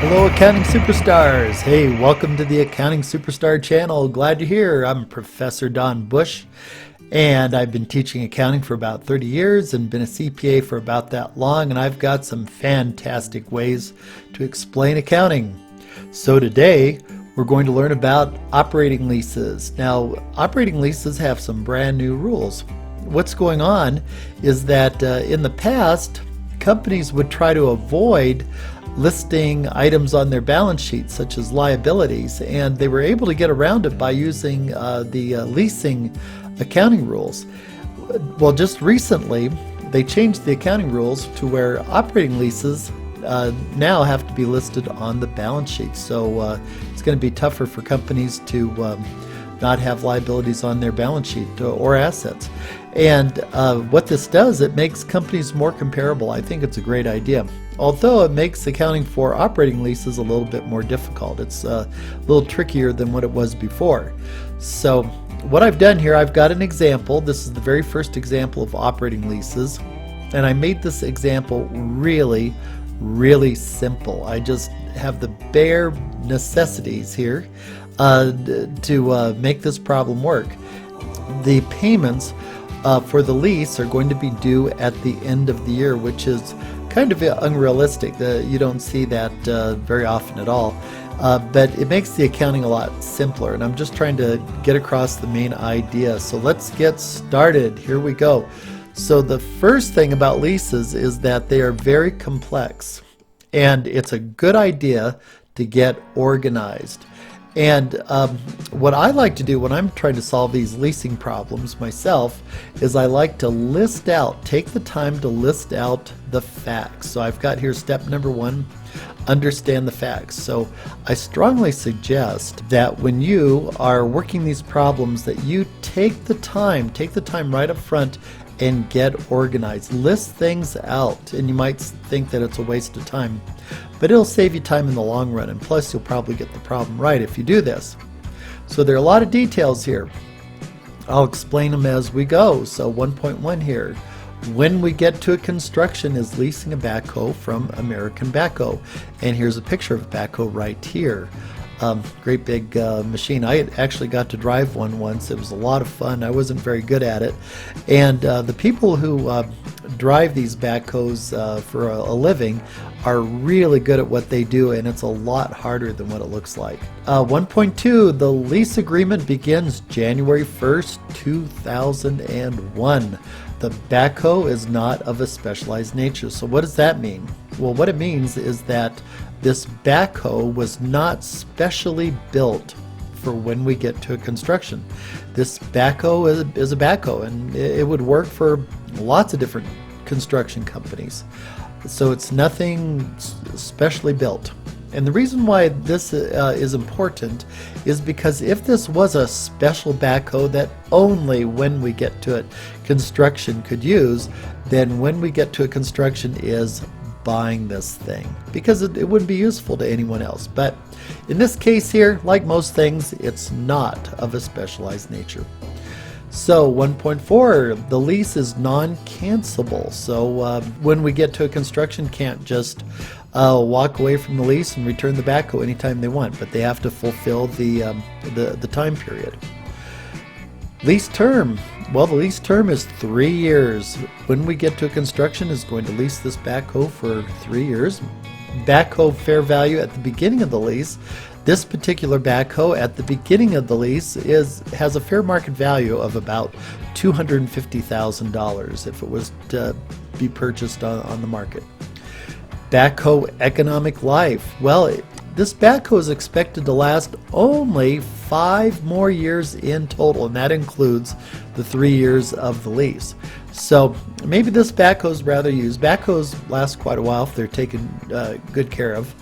Hello, accounting superstars. Hey, welcome to the Accounting Superstar channel. Glad you're here. I'm Professor Don Bush, and I've been teaching accounting for about 30 years and been a CPA for about that long, and I've got some fantastic ways to explain accounting. So today, we're going to learn about operating leases. Now, operating leases have some brand new rules. What's going on is that in the past, companies would try to avoid listing items on their balance sheet, such as liabilities, and they were able to get around it by using the leasing accounting rules. Well, just recently, they changed the accounting rules to where operating leases now have to be listed on the balance sheet. So it's going to be tougher for companies to not have liabilities on their balance sheet or assets. And what this does, it makes companies more comparable. I think it's a great idea. Although it makes accounting for operating leases a little bit more difficult. It's a little trickier than what it was before. So what I've done here, I've got an example. This is the very first example of operating leases. And I made this example really simple. I just have the bare necessities here to make this problem work. The payments for the lease are going to be due at the end of the year, which is kind of unrealistic. You don't see that very often at all. But it makes the accounting a lot simpler, and I'm just trying to get across the main idea. So let's get started. Here we go. So the first thing about leases is that they are very complex, and it's a good idea to get organized. And what I like to do when I'm trying to solve these leasing problems myself is I like to take the time to list out the facts. So I've got here step number 1, understand the facts. So I strongly suggest that when you are working these problems that you take the time right up front and get organized. List things out, and you might think that it's a waste of time, but it'll save you time in the long run, and plus you'll probably get the problem right if you do this. So there are a lot of details here. I'll explain them as we go. So 1.1 here. When we get to a construction is leasing a backhoe from American Backhoe. And here's a picture of a backhoe right here. Great big machine. I actually got to drive one once. It was a lot of fun. I wasn't very good at it. And the people who drive these backhoes for a living are really good at what they do, and it's a lot harder than what it looks like. 1.2, the lease agreement begins January 1st, 2001. The backhoe is not of a specialized nature. So what does that mean? Well, what it means is that this backhoe was not specially built for when we get to a construction. This backhoe is a backhoe, and it would work for lots of different construction companies. So it's nothing specially built. And the reason why this is important is because if this was a special backhoe that only when we get to it construction could use, then when we get to a construction is buying this thing, because it wouldn't be useful to anyone else. But in this case here, like most things, it's not of a specialized nature. So 1.4, the lease is non-cancelable. So when we get to a construction, can't just walk away from the lease and return the backhoe anytime they want, but they have to fulfill the time period. Lease term. Well, the lease term is 3 years. When we get to a construction is going to lease this backhoe for 3 years. Backhoe fair value at the beginning of the lease. This particular backhoe at the beginning of the lease has a fair market value of about $250,000 if it was to be purchased on the market. Backhoe economic life. Well, this backhoe is expected to last only 5 more years in total, and that includes the 3 years of the lease. So maybe this backhoe is rather used. Backhoes last quite a while if they're taken good care of,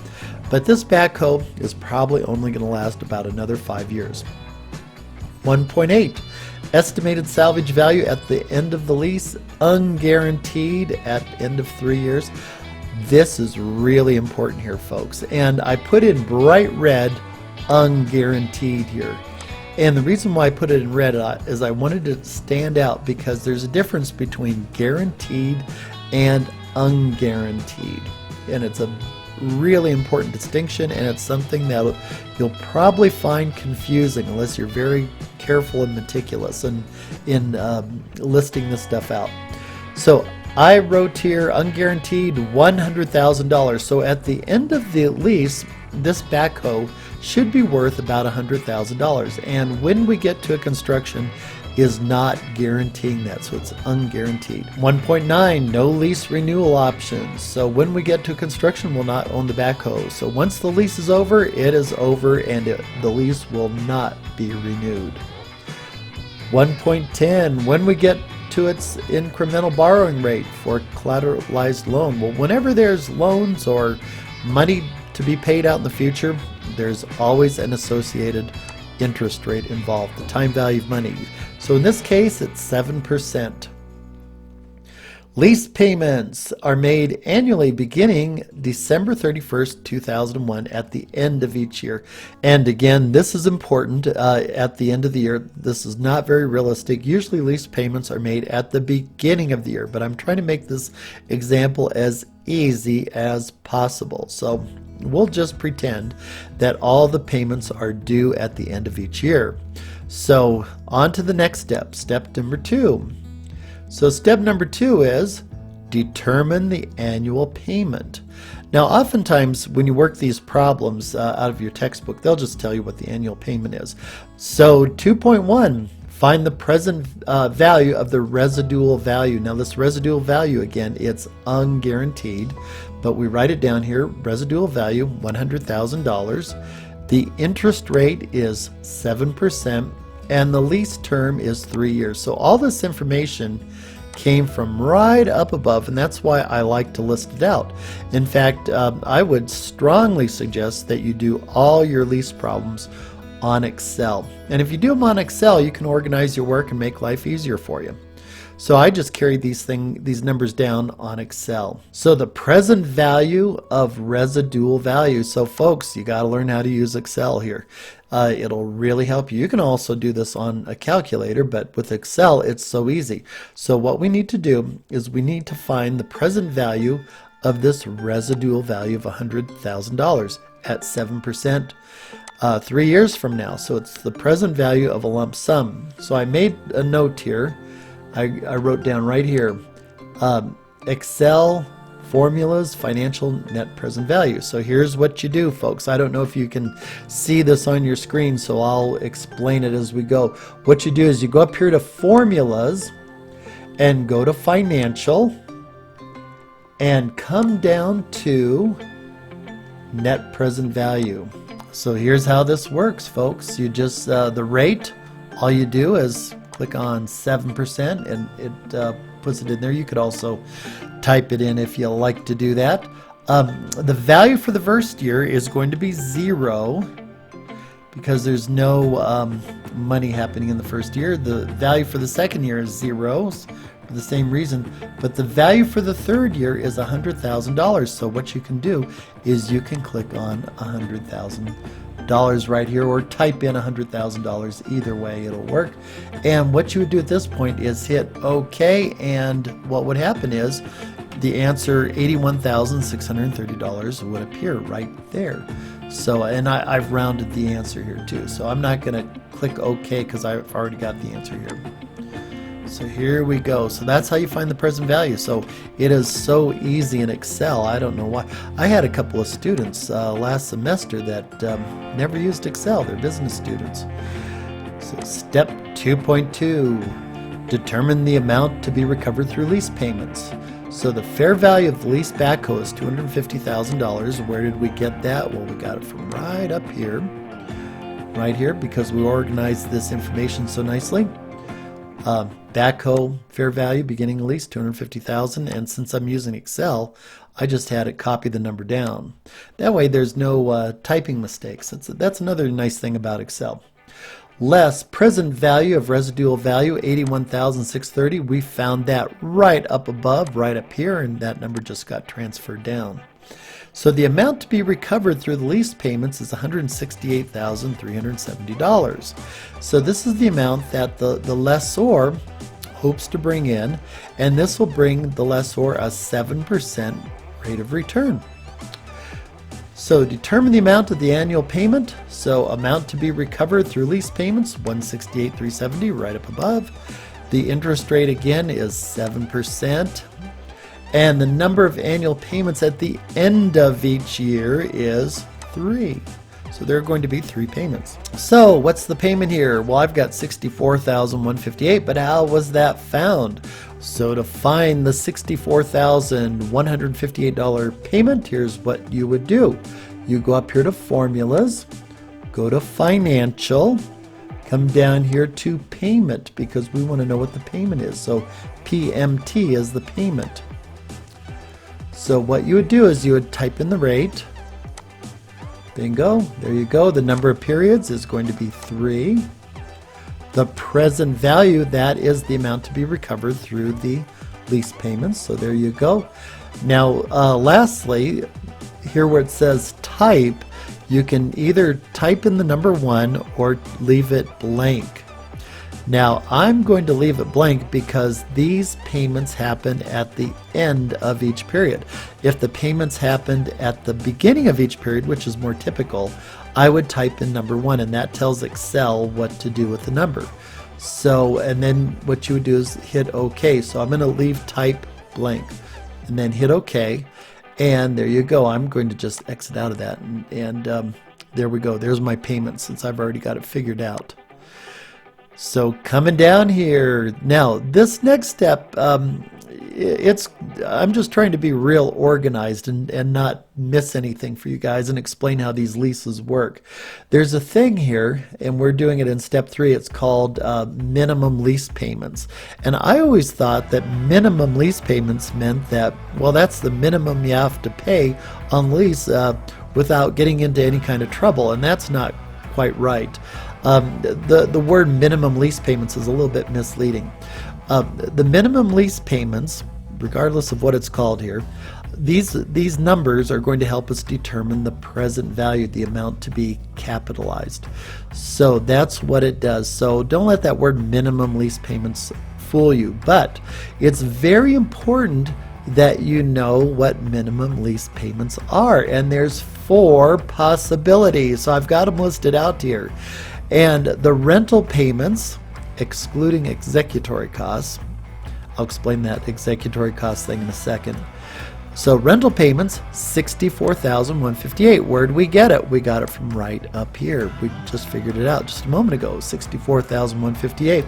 but this backhoe is probably only going to last about another 5 years. 1.8, estimated salvage value at the end of the lease, unguaranteed at end of 3 years. This is really important here, folks, and I put in bright red unguaranteed here. And the reason why I put it in red is I wanted it to stand out, because there's a difference between guaranteed and unguaranteed, and it's a really important distinction, and it's something that you'll probably find confusing unless you're very careful and meticulous in listing this stuff out. So I wrote here unguaranteed $100,000. So at the end of the lease, this backhoe should be worth about $100,000. And when we get to a construction, is not guaranteeing that, so it's unguaranteed. 1.9, no lease renewal options. So when we get to construction, we'll not own the backhoe. So once the lease is over, it is over, and the lease will not be renewed. 1.10, when we get to its incremental borrowing rate for collateralized loan. Well, whenever there's loans or money to be paid out in the future, there's always an associated interest rate involved, the time value of money. So in this case, it's 7%. Lease payments are made annually beginning December 31st, 2001 at the end of each year. And again, this is important at the end of the year. This is not very realistic. Usually lease payments are made at the beginning of the year, but I'm trying to make this example as easy as possible. So we'll just pretend that all the payments are due at the end of each year. So on to the next step, step number 2. So step number 2 is determine the annual payment. Now oftentimes when you work these problems out of your textbook, they'll just tell you what the annual payment is. So 2.1, find the present value of the residual value. Now this residual value, again, it's unguaranteed, but we write it down here, residual value, $100,000. The interest rate is 7%, and the lease term is 3 years. So all this information came from right up above, and that's why I like to list it out. In fact, I would strongly suggest that you do all your lease problems on Excel. And if you do them on Excel, you can organize your work and make life easier for you. So I just carry these numbers down on Excel. So the present value of residual value. So folks, you got to learn how to use Excel here. It'll really help you. You can also do this on a calculator, but with Excel, it's so easy. So what we need to do is we need to find the present value of this residual value of $100,000 at 7%. 3 years from now. So it's the present value of a lump sum. So I made a note here. I wrote down right here, Excel formulas, financial net present value. So here's what you do, folks. I don't know if you can see this on your screen, so I'll explain it as we go. What you do is you go up here to formulas and go to financial and come down to net present value. So here's how this works, folks. You just, the rate, all you do is click on 7% and it puts it in there. You could also type it in if you like to do that. The value for the first year is going to be 0 because there's no money happening in the first year. The value for the second year is 0 for the same reason, but the value for the third year is $100,000. So what you can do is you can click on $100,000 right here, or type in $100,000. Either way it'll work. And what you would do at this point is hit OK, and what would happen is the answer $81,630 would appear right there. So, and I've rounded the answer here too, so I'm not going to click OK because I've already got the answer here. So here we go. So that's how you find the present value. So it is so easy in Excel. I don't know why. I had a couple of students last semester that never used Excel. They're business students. So step 2.2, determine the amount to be recovered through lease payments. So the fair value of the lease backhoe is $250,000. Where did we get that? Well, we got it from right up here. Right here, because we organized this information so nicely. Backhoe fair value beginning lease $250,000, and since I'm using Excel, I just had it copy the number down. That way there's no typing mistakes. That's another nice thing about Excel. Less present value of residual value $81,630. We found that right up above, right up here, and that number just got transferred down. So the amount to be recovered through the lease payments is $168,370. So this is the amount that the lessor hopes to bring in, and this will bring the lessor a 7% rate of return. So determine the amount of the annual payment. So amount to be recovered through lease payments, $168,370 right up above. The interest rate again is 7%. And the number of annual payments at the end of each year is 3. So there are going to be 3 payments. So what's the payment here? Well, I've got $64,158, but how was that found? So to find the $64,158 payment, here's what you would do. You go up here to Formulas, go to Financial, come down here to Payment, because we want to know what the payment is. So PMT is the payment. So what you would do is you would type in the rate. Bingo, there you go. The number of periods is going to be 3. The present value, that is the amount to be recovered through the lease payments. So there you go. Now, lastly, here where it says type, you can either type in the number 1 or leave it blank. Now, I'm going to leave it blank because these payments happen at the end of each period. If the payments happened at the beginning of each period, which is more typical, I would type in number 1, and that tells Excel what to do with the number. So, and then what you would do is hit OK. So I'm going to leave type blank and then hit OK. And there you go. I'm going to just exit out of that. And there we go. There's my payment since I've already got it figured out. So coming down here, now this next step, I'm just trying to be real organized and not miss anything for you guys and explain how these leases work. There's a thing here, and we're doing it in step 3. It's called minimum lease payments. And I always thought that minimum lease payments meant that, well, that's the minimum you have to pay on lease without getting into any kind of trouble, and that's not quite right. The word minimum lease payments is a little bit misleading. The minimum lease payments, regardless of what it's called here, these numbers are going to help us determine the present value, the amount to be capitalized. So that's what it does. So don't let that word minimum lease payments fool you. But it's very important that you know what minimum lease payments are. And there's 4 possibilities. So I've got them listed out here. And the rental payments, excluding executory costs, I'll explain that executory cost thing in a second. So rental payments, $64,158. Where did we get it? We got it from right up here. We just figured it out just a moment ago, $64,158.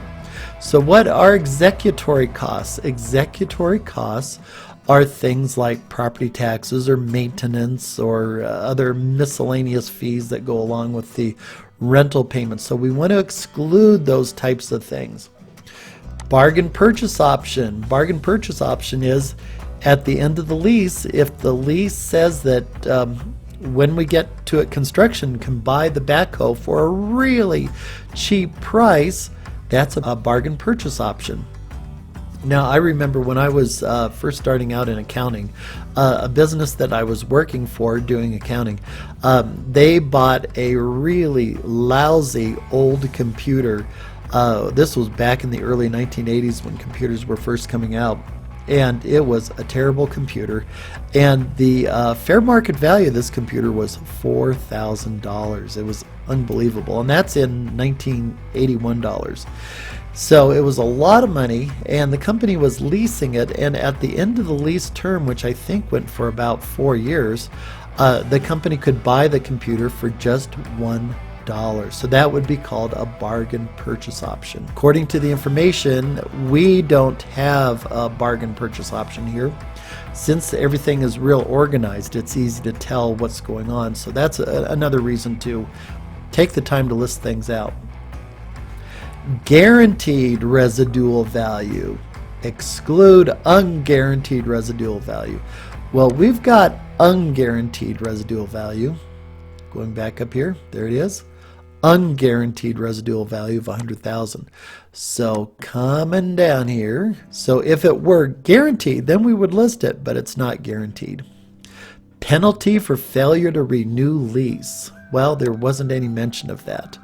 So what are executory costs? Executory costs are things like property taxes or maintenance or other miscellaneous fees that go along with the rental payments. So we want to exclude those types of things. Bargain purchase option. Bargain purchase option is at the end of the lease, if the lease says that when we get to it, construction can buy the backhoe for a really cheap price, that's a bargain purchase option. Now, I remember when I was first starting out in accounting, a business that I was working for doing accounting, they bought a really lousy old computer. This was back in the early 1980s when computers were first coming out. And it was a terrible computer. And the fair market value of this computer was $4,000. It was unbelievable. And that's in 1981 dollars. So it was a lot of money, and the company was leasing it, and at the end of the lease term, which I think went for about 4 years, the company could buy the computer for just $1. So that would be called a bargain purchase option. According to the information, we don't have a bargain purchase option here. Since everything is real organized, it's easy to tell what's going on. So that's another reason to take the time to list things out. Guaranteed residual value. Exclude unguaranteed residual value. Well, we've got unguaranteed residual value. Going back up here, there it is. Unguaranteed residual value of $100,000. So coming down here, so if it were guaranteed, then we would list it, but it's not guaranteed. Penalty for failure to renew lease. Well, there wasn't any mention of that.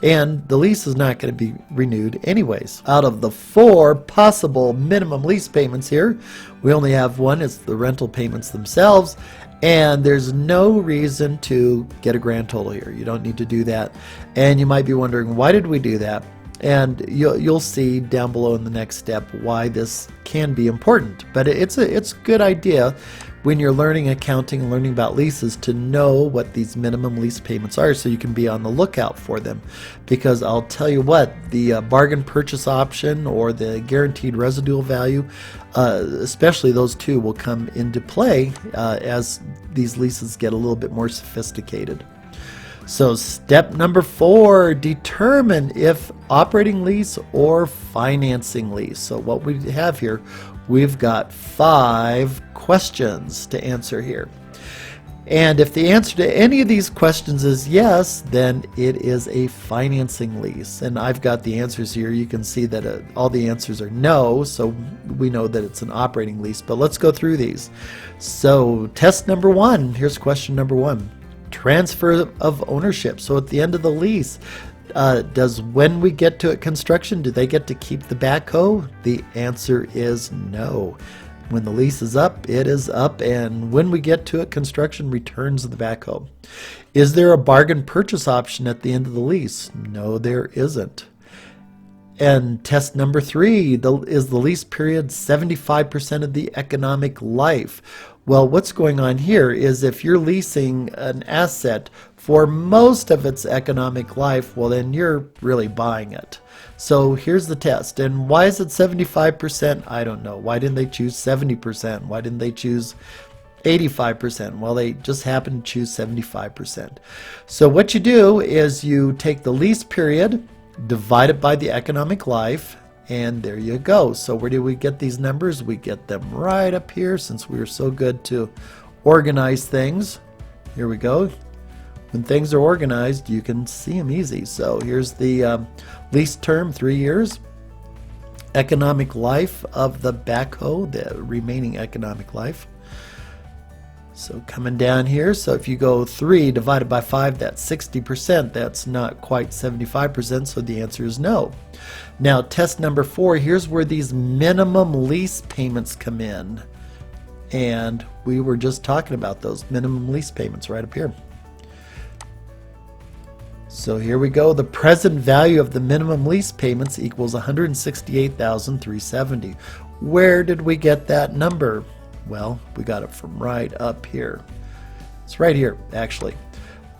And the lease is not going to be renewed anyways. Out of the 4 possible minimum lease payments here, we only have one. It's the rental payments themselves. And there's no reason to get a grand total here. You don't need to do that. And you might be wondering, why did we do that? And you'll see down below in the next step why this can be important. But it's a good idea when you're learning accounting and learning about leases to know what these minimum lease payments are, so you can be on the lookout for them. Because I'll tell you what, the bargain purchase option or the guaranteed residual value, especially those two, will come into play as these leases get a little bit more sophisticated. So step number 4, determine if operating lease or financing lease. So what we have here, we've got 5 questions to answer here. And if the answer to any of these questions is yes, then it is a financing lease. And I've got the answers here. You can see that all the answers are no, so we know that it's an operating lease. But let's go through these. So test number 1, here's question number 1. Transfer of ownership. So at the end of the lease, when we get to construction, do they get to keep the backhoe? The answer is no. When the lease is up, it is up, and when we get to it, construction returns the backhoe. Is there a bargain purchase option at the end of the lease? No, there isn't. And test number 3, is the lease period 75% of the economic life? Well, what's going on here is if you're leasing an asset for most of its economic life, well, then you're really buying it. So here's the test. And why is it 75%? I don't know. Why didn't they choose 70%? Why didn't they choose 85%? Well, they just happened to choose 75%. So what you do is you take the lease period, divide it by the economic life, and there you go. So where do we get these numbers? We get them right up here, since we are so good to organize things. Here we go. When things are organized, you can see them easy. So here's the lease term, 3 years. Economic life of the backhoe, the remaining economic life. So coming down here, so if you go 3 divided by 5, that's 60%. That's not quite 75%, so the answer is no. Now, test number 4, here's where these minimum lease payments come in. And we were just talking about those minimum lease payments right up here. So here we go. The present value of the minimum lease payments equals $168,370. Where did we get that number? Well, we got it from right up here. It's right here, actually.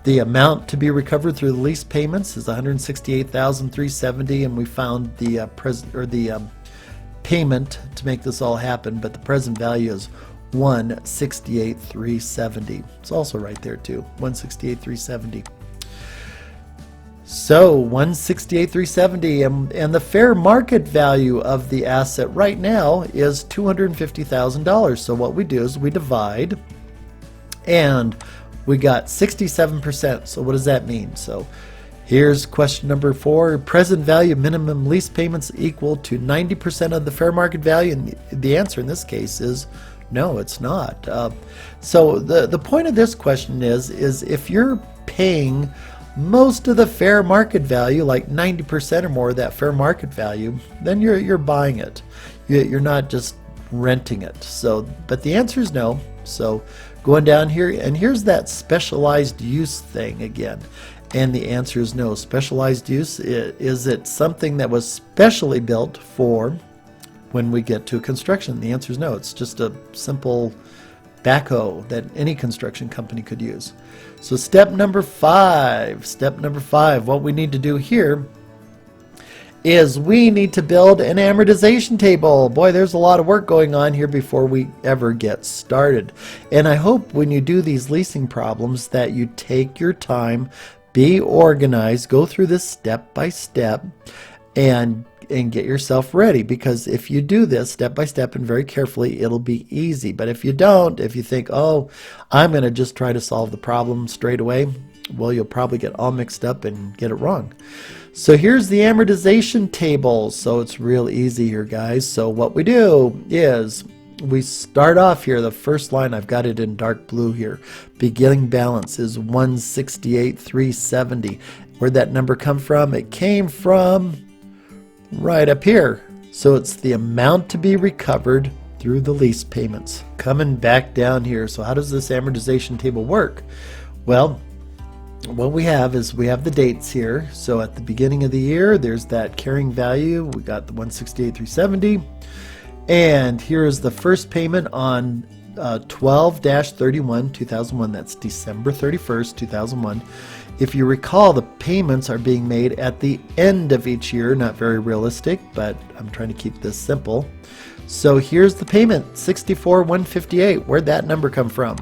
The amount to be recovered through the lease payments is $168,370, and we found the payment to make this all happen, but the present value is $168,370. It's also right there too, $168,370. So $168,370, and the fair market value of the asset right now is $250,000. So what we do is we divide, and we got 67%. So what does that mean? So here's question number 4. Present value minimum lease payments equal to 90% of the fair market value, and the answer in this case is no, it's not. So the point of this question is if you're paying most of the fair market value, like 90% or more of that fair market value, then you're buying it. You're not just renting it. So, but the answer is no. So going down here, and here's that specialized use thing again. And the answer is no. Specialized use, is it something that was specially built for when we get to construction? The answer is no. It's just a simple backhoe that any construction company could use. So step number 5, what we need to do here is we need to build an amortization table. Boy, there's a lot of work going on here before we ever get started. And I hope when you do these leasing problems that you take your time, be organized, go through this step by step, and get yourself ready, because if you do this step by step and very carefully, it'll be easy. But if you don't, if you think, oh, I'm going to just try to solve the problem straight away, well, you'll probably get all mixed up and get it wrong. So here's the amortization table. So it's real easy here, guys. So what we do is we start off here, the first line, I've got it in dark blue here. Beginning balance is $168,370. Where'd that number come from? It came from right up here. So it's the amount to be recovered through the lease payments. Coming back down here, so how does this amortization table work? Well, what we have is we have the dates here. So at the beginning of the year, there's that carrying value. We got the 168,370. And here is the first payment on 12-31, 2001. That's December 31st, 2001. If you recall, the payments are being made at the end of each year. Not very realistic, but I'm trying to keep this simple. So here's the payment, 64,158. Where'd that number come from?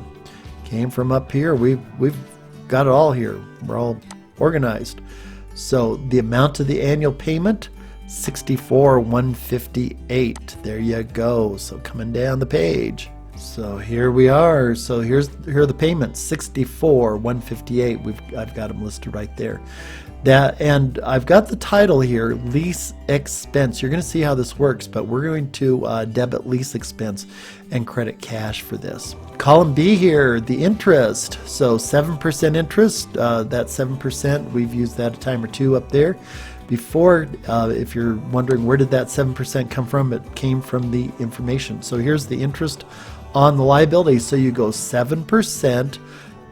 Came from up here. We've got it all here. We're all organized. So the amount of the annual payment, 64,158. There you go. So coming down the page. So here we are. So here are the payments, 64,158. I've got them listed right there. And I've got the title here, lease expense. You're going to see how this works, but we're going to debit lease expense and credit cash for this. Column B here, the interest. So 7% interest, that 7%, we've used that a time or two up there. Before, if you're wondering where did that 7% come from, it came from the information. So here's the interest on the liability. So you go 7%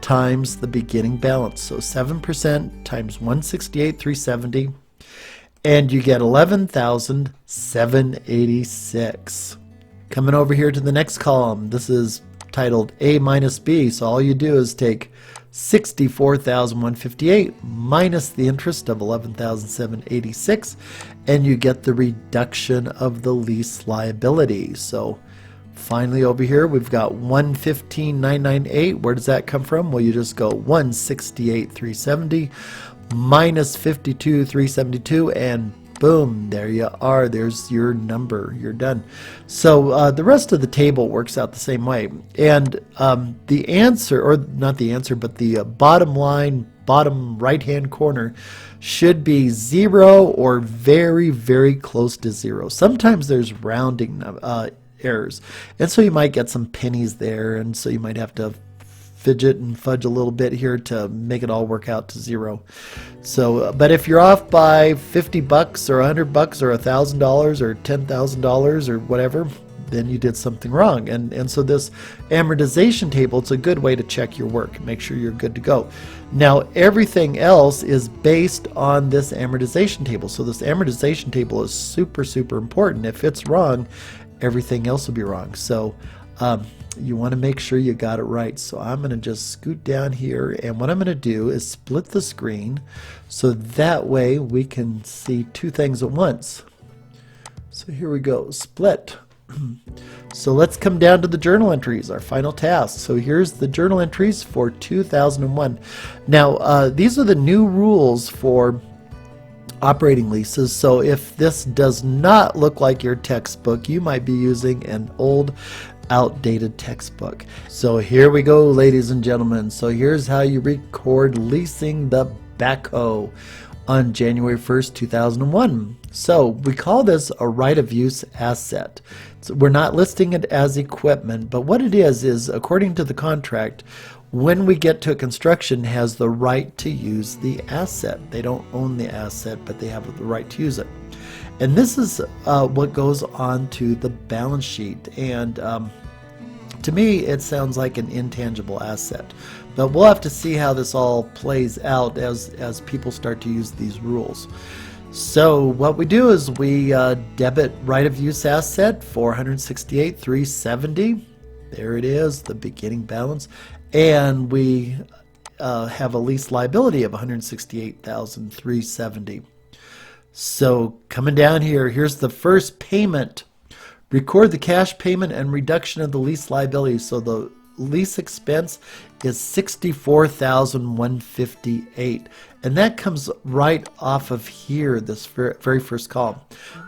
times the beginning balance. So 7% times 168,370, and you get 11,786. Coming over here to the next column, this is titled A minus B. So all you do is take 64,158 minus the interest of 11,786, and you get the reduction of the lease liability. So finally over here we've got 115,998. Where does that come from? Well, you just go 168,370 minus 52,372, and boom, there you are. There's your number. You're done. So the rest of the table works out the same way. And the answer, or not the answer, but the bottom line, bottom right-hand corner should be 0 or very, very close to 0. Sometimes there's rounding errors. And so you might get some pennies there, and so you might have to fidget and fudge a little bit here to make it all work out to 0. So, but if you're off by $50 or $100 or $1,000 or $10,000 or whatever, then you did something wrong. And so this amortization table, it's a good way to check your work, make sure you're good to go. Now everything else is based on this amortization table. So this amortization table is super, super important. If it's wrong, everything else will be wrong. So you want to make sure you got it right. So I'm going to just scoot down here, and what I'm going to do is split the screen so that way we can see two things at once. So here we go, split. So let's come down to the journal entries, our final task. So here's the journal entries for 2001. Now these are the new rules for operating leases. So if this does not look like your textbook, you might be using an old outdated textbook. So here we go, ladies and gentlemen. So here's how you record leasing the backhoe on January 1st, 2001. So we call this a right of use asset. So we're not listing it as equipment, but what it is according to the contract, when we get to a construction, has the right to use the asset. They don't own the asset, but they have the right to use it. And this is what goes on to the balance sheet. And to me, it sounds like an intangible asset. But we'll have to see how this all plays out as people start to use these rules. So what we do is we debit right of use asset, $468,370. There it is, the beginning balance. And we have a lease liability of $168,370. So coming down here, here's the first payment. Record the cash payment and reduction of the lease liability. So the lease expense is $64,158, and that comes right off of here, this very first column,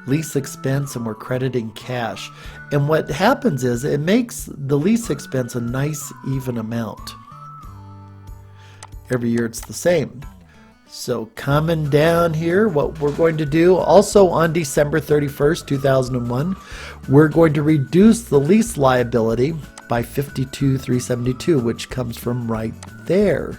lease expense, and we're crediting cash. And what happens is it makes the lease expense a nice even amount. Every year it's the same. So coming down here, what we're going to do also on December 31st, 2001, we're going to reduce the lease liability by $52,372, which comes from right there.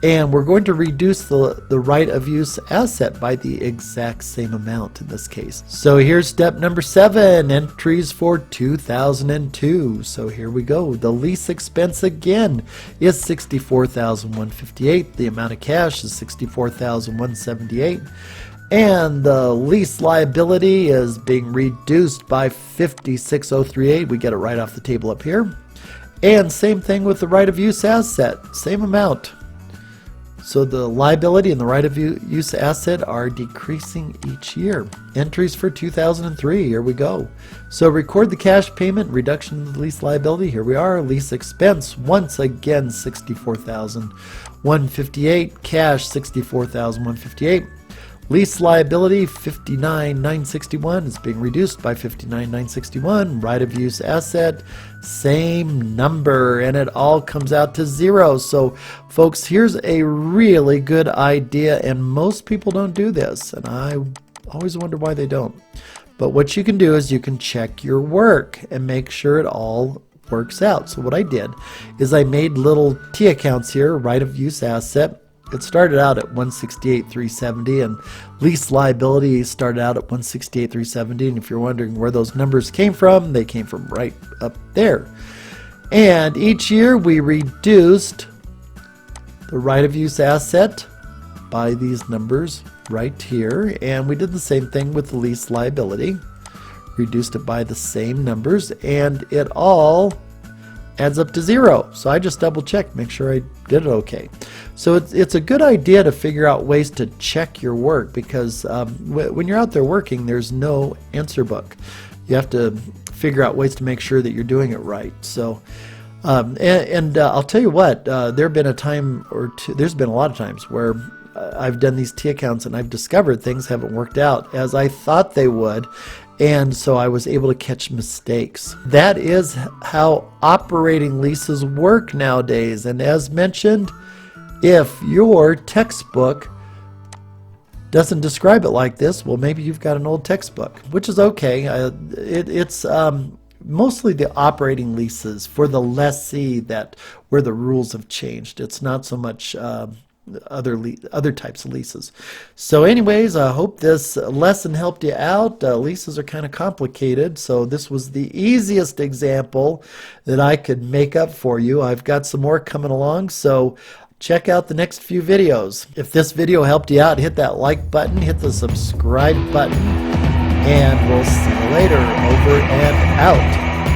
And we're going to reduce the right of use asset by the exact same amount in this case. So here's step number 7, entries for 2002. So here we go. The lease expense again is $64,158. The amount of cash is $64,178. And the lease liability is being reduced by $56,038. We get it right off the table up here. And same thing with the right of use asset, same amount. So the liability and the right of use asset are decreasing each year. Entries for 2003, here we go. So record the cash payment, reduction of the lease liability, here we are. Lease expense, once again, $64,158. Cash, $64,158. Lease liability, $59,961 is being reduced by $59,961. Right of use asset, same number, and it all comes out to 0. So folks, here's a really good idea, and most people don't do this, and I always wonder why they don't. But what you can do is you can check your work and make sure it all works out. So what I did is I made little T accounts here, right of use asset. It started out at $168,370, and lease liability started out at $168,370. And if you're wondering where those numbers came from, they came from right up there. And each year we reduced the right of use asset by these numbers right here, and we did the same thing with the lease liability. Reduced it by the same numbers, and it all adds up to 0. So I just double checked, make sure I did it okay. So it's a good idea to figure out ways to check your work, because when you're out there working, there's no answer book. You have to figure out ways to make sure that you're doing it right. So I'll tell you what, there's been a lot of times where I've done these T accounts and I've discovered things haven't worked out as I thought they would. And so I was able to catch mistakes. That is how operating leases work nowadays. And as mentioned, if your textbook doesn't describe it like this, well, maybe you've got an old textbook, which is okay. It's mostly the operating leases for the lessee where the rules have changed. It's not so much other types of leases. So anyways, I hope this lesson helped you out. Leases are kind of complicated, so this was the easiest example that I could make up for you. I've got some more coming along, so check out the next few videos. If this video helped you out, hit that like button, hit the subscribe button, and we'll see you later. Over and out.